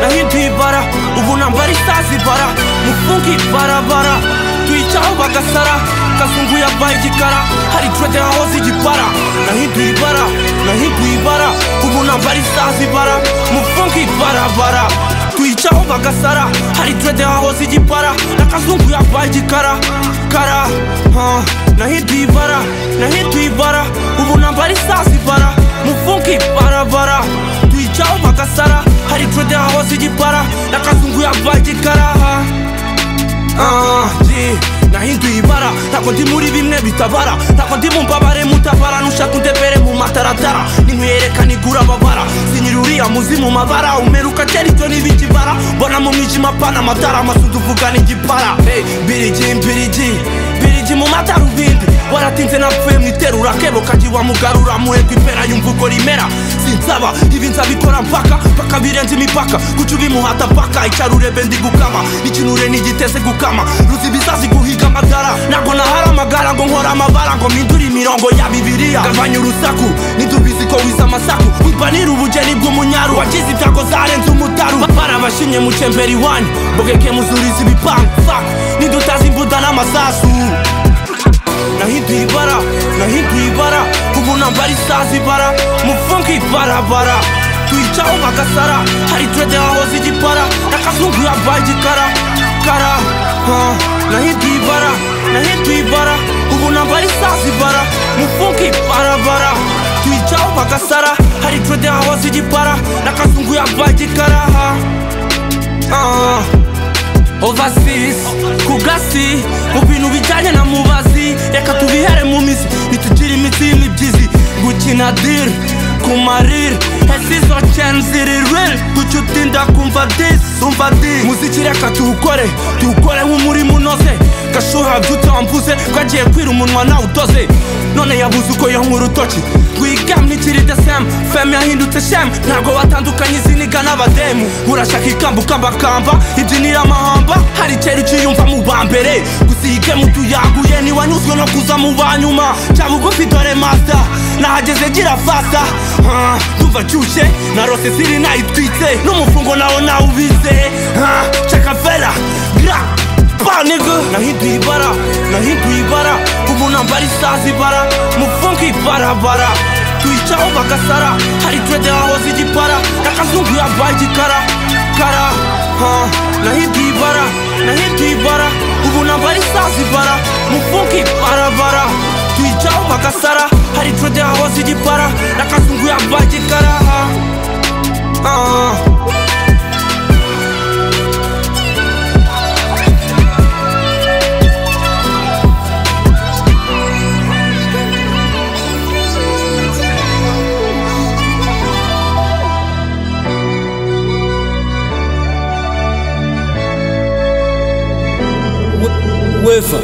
Nahinduye ibara ubu nambara isazi ibara mufungi barabara tuyicaho bagasara kazungu yabaye igikara hari trade hahoze igipara nahinduye ibara ubu nambara isazi ibara mufungi barabara tuyicaho bagasara hari trade hahoze igipara nakazungu yabaye igikara kara nahinduye ibara ubu nambara isazi ibara mufungi barabara tuyicaho bagasara hari trade hahoze igipara nakazungu yabaye igikara nahinduye ibara ntabwo ndi muri bimwe bitabara ntabwo ndi mu mbabare mutabara nushaka undebere mu mataratara ninkwerekana igura ababara sinyiri uriya muzi mu mabara umeruka kera ibyo n'ibikibara mbona mu mwijima pana amatara amasudu uvugana igipara birigi mu madarubindi waratinze napfuye mwiterura kebo kagiwa mugarura muhegwa impera yumva uko rimera sinsaba ibi nzabikora mpaka birenze imipaka kuca ubimuhata paka icara urebe ndi gukama n'ikinure nigiteze gukama ruzi ibizazi guhiga amadara ntabwo nahara amagara ngo nkora amabara ngo mpindure imirongo ya bibiliya gabanya urusaku nidubizi ko wiza amasaku wibanira ubugeni bw'umunyaru wagize ibyago zarenze umutaru barabashimye mucemberi wanyu mbogeke muzuriza ibipangu nidutazi imbuda n'amasasu nahinduye ibara ubu nambara isazi ibara mufungi barabara tuyicaho bagasara hari trade hahoze igipara nakazungu yabaye igikara kara nahinduye ibara ubu nambara isazi ibara mufungi barabara tuyicaho bagasara hari trade hahoze igipara nakazungu yabaye igikara overseas ku gasi mu bintu bijyanye na mubazi reka tubihere mu mizi nitugire imitsi y'imibyizi gukina deal ku marire izo chain ziri real kuki utinda kumva this muziki reka tuwukore nk'umurimo unoze gashuha byutamvuze twagiye kwira umunwa nawe udoze none yabuze uko yankura urutoki wigam ntikiri the same femme yahindutse shem ntabwo batandukanye iziniga n'abademu urashaka ikamba ukambakamba ibyinira amahamba hari kera ukiyumva mu bambere gusige mutuyaguye niwanyuzwe no kuza mu banyuma ca bugufi dore master nahageze gira fasta ndumva nshyushye narose siri nayitwitse n'umufungo nawo nawubize cakavera gra nahinduye ibara ubu nambara isazi ibara mufungi barabara tuyicaho bagasara hari trade hahoze igipara nakazungu yabaye igikara kara nahinduye ibara ubu nambara isazi ibara mufungi barabara tuyicaho bagasara hari trade hahoze igipara nakazungu yabaye igikara Wefa